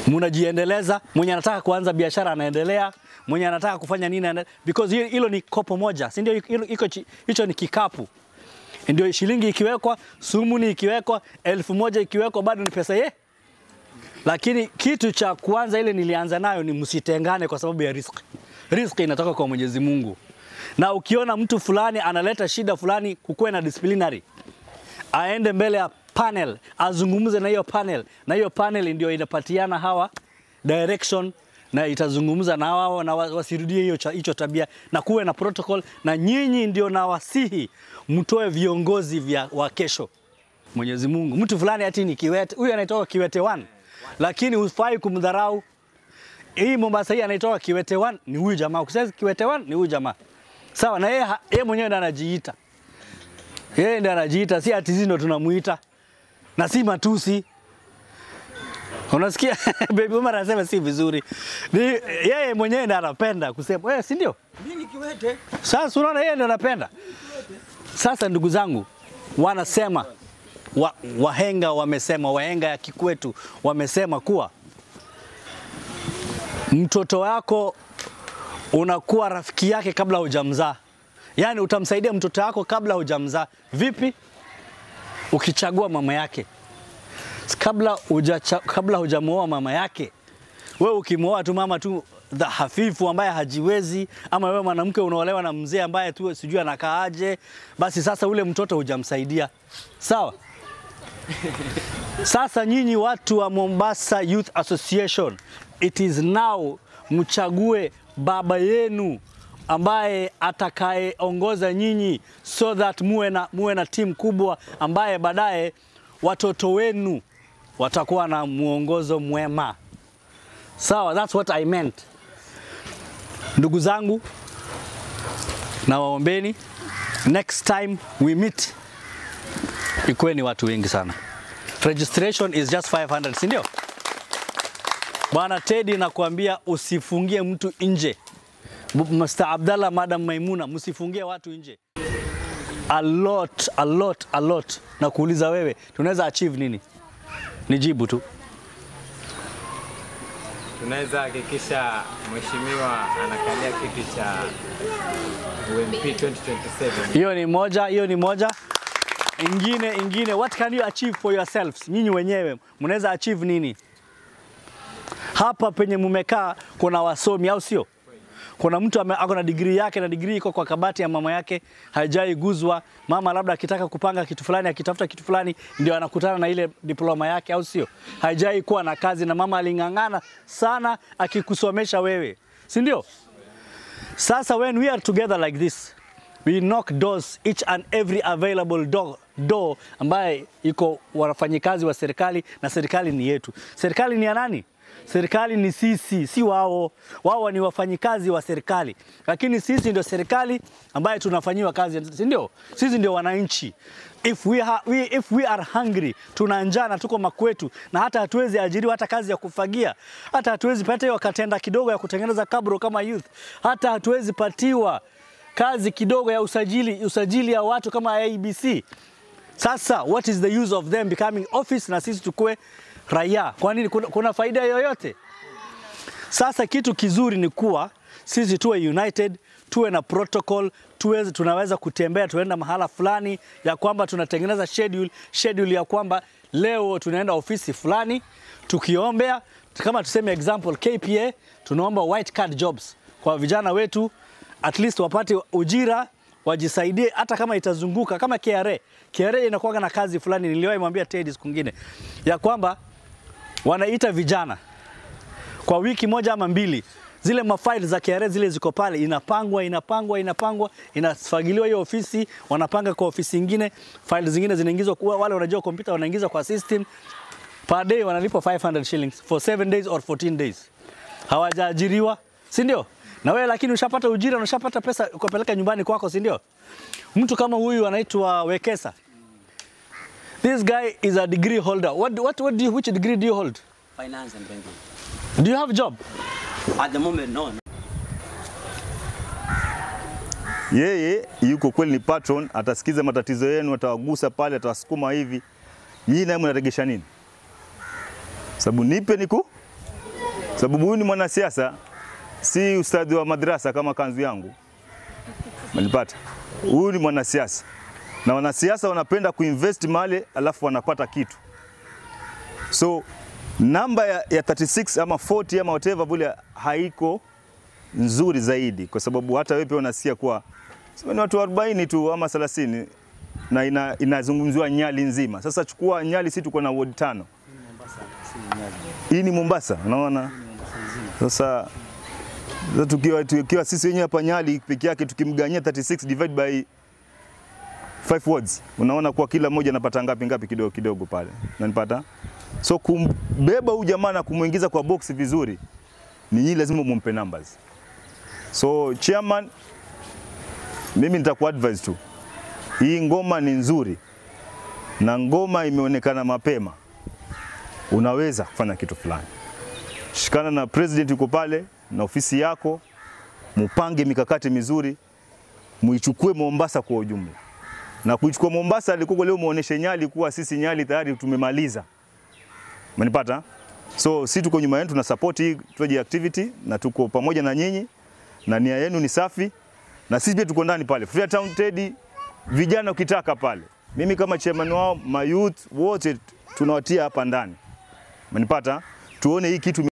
Mnajiendeleza, mwenye anataka kuanza biashara anaendelea, mwenye anataka kufanya nini because hilo ni kopo moja, si ndio? Hicho ni kikapu. Ndio shilingi ikiwekwa, sumuni ikiwekwa, 1000 ikiwekwa bado ni pesa Lakini kitu cha kwanza ile nilianza nayo ni msitengane kwa sababu ya riziki. Riziki inatoka kwa Mwenyezi Mungu. Na ukiona mtu fulani analeta shida fulani, kukuwe na disciplinary. Aende mbele ya panel, azungumze na hiyo panel. Na hiyo panel ndio inapatiana hawa direction na itazungumza na hawa na wasirudie hicho tabia, na kuwe na protocol, na nyinyi ndio nawasihi mtoe viongozi wa kesho. Mwenyezi Mungu, mtu fulani ati ni kiwete, huyu anaitoka kiwete 1. Lakini hufai kumdharau. Hii Mombasa hii anaitoka kiwete 1 ni huyu jamaa. Ukisema kiwete 1 ni huyu jamaa. Sawa, na yeye mwenyewe ndiye anajiita. Yeye ndiye anajiita, si ati ndo tunamuita. Na si matusi. Unasikia baby Umar anasema si vizuri. Yeye mwenyewe ndiye anapenda kusema, si ndio? Mimi kiwete. Sasa unaona yeye ndiye anapenda. Sasa ndugu zangu, wanasema wahenga wamesema, wahenga ya kikwetu wamesema kuwa mtoto wako unakuwa rafiki yake kabla hujamzaa. Yaani utamsaidia mtoto wako kabla hujamzaa. Vipi? Ukichagua mama yake. Kabla hujamuoa mama yake. Wewe ukimuoa tu mama tu hafifu ambaye hajiwezi, ama wewe mwanamke unaolewa na mzee ambaye tu sijui anakaaje, basi sasa ule mtoto hujamsaidia. Sawa? Sasa nyinyi watu wa Mombasa Youth Association, it is now mchague baba yenu ambaye atakayeongoza nyinyi, so that muwe na timu kubwa ambaye baadaye watoto wenu watakuwa na muongozo mwema. Sawa, that's what I meant. Ndugu zangu, na waombeni next time we meet ikuwe ni watu wengi sana. Registration is just 500, si ndio? Bwana Teddy nakuambia usifungie mtu nje. Mr. Abdallah, Madam Maimuna, msifungie watu nje. A lot. Na kuuliza wewe, tunaweza achieve nini? Nijibu tu. Tunaweza hakikisha mheshimiwa anakalia kiti cha UMP 2027. Hiyo ni moja. Ingine, what can you achieve for yourselves? Nyinyi wenyewe, mnaweza achieve nini? Hapa penye mumekaa kuna wasomi, au sio? Kuna mtu ako na degree yake, na degree iko kwa kabati ya mama yake, haijaiguzwa. Mama labda akitaka kupanga kitu fulani, akitafuta kitu fulani, ndio anakutana na ile diploma yake, au sio? Haijai kuwa na kazi, na mama alingangana sana akikusomesha wewe, si ndio? Sasa when we are together like this, we knock doors, each and every available door ambaye iko wafanyikazi wa serikali, na serikali ni yetu. Serikali ni ya nani? Serikali ni sisi, si wao. Wao ni wafanyikazi wa serikali. Lakini sisi ndio serikali ambaye tunafanyiwa kazi, si ndio? Sisi ndio wananchi. If we are hungry, tuna njaa na tuko makwetu, na hata hatuwezi ajiriwa hata kazi ya kufagia, hata hatuwezi pata hiyo katenda kidogo ya kutengeneza kabro kama youth, hata hatuwezi patiwa kazi kidogo ya usajili ya watu kama ABC. Sasa what is the use of them becoming office na sisi tukue raia? Kwa nini? Kuna faida yoyote? Sasa kitu kizuri ni kuwa sisi tuwe united, tuwe na protocol, tunaweza kutembea, tuenda mahala fulani ya kwamba tunatengeneza schedule ya kwamba leo tunaenda ofisi fulani, tukiombea kama tuseme example KPA, tunaomba white card jobs kwa vijana wetu, at least wapate ujira, wajisaidie, hata kama itazunguka kama KRA inakuwa na kazi fulani. Niliwahi mwambia Teddy siku nyingine ya kwamba wanaita vijana kwa wiki moja ama mbili, zile mafaili za KRA zile ziko pale, inapangwa, inafagiliwa hiyo ofisi, wanapanga kwa ofisi nyingine, faili zingine zinaingizwa kwa wale wanajua kompyuta, wanaingiza kwa system. Per day wanalipa 500 shillings for 7 days or 14 days. Hawajaajiriwa, si ndio? Na wewe lakini ushapata ujira, unashapata pesa ukapeleka nyumbani kwako, si ndio? Mtu kama huyu anaitwa Wekesa. This guy is a degree holder. Which degree do you hold? Finance and banking. Do you have a job? At the moment, no. Yeye yuko kweli ni patron, atasikiza matatizo yenu, atawagusa pale, atawasukuma hivi. Nyinyi naye mnaregesha nini? Sababu nipe Sababu huyu ni mwanasiasa, si ustadhi wa madrasa kama kanzu yangu. Umenipata? Huyu ni mwanasiasa. Na wanasiasa wanapenda kuinvest mahali alafu wanapata kitu. So namba ya 36 ama 40 ama whatever vile haiko nzuri zaidi, kwa sababu hata wewe pia unasikia kwa ni watu 40 tu ama 30 na inazungumziwa Nyali nzima. Sasa chukua Nyali, si tuko na ward 5. Hii ni Mombasa, unaona? Sasa tukiwa sisi wenyewe hapa Nyali peke yake tukimganyia 36 divide by 5 wards, unaona kwa kila mmoja anapata ngapi kidogo kidogo pale. Unanipata? So kumbeba huyu jamaa na kumuingiza kwa box vizuri, ni nyinyi lazima mumpe numbers. So chairman, mimi nitakuadvise tu. Hii ngoma ni nzuri. Na ngoma imeonekana mapema. Unaweza kufanya kitu fulani. Shikana na president yuko pale na ofisi yako, mupange mikakati mizuri, muichukue Mombasa kwa ujumla. Na kuichukua Mombasa alikuwa leo muoneshe Nyali kuwa sisi Nyali tayari tumemaliza. Umenipata? So sisi tuko nyuma yenu, tuna support hii project activity na tuko pamoja na nyinyi, na nia yenu ni safi, na sisi pia tuko ndani pale. Freetown Teddy, vijana ukitaka pale. Mimi kama chairman wao, ma youth wote tunawatia hapa ndani. Umenipata? Tuone hii kitu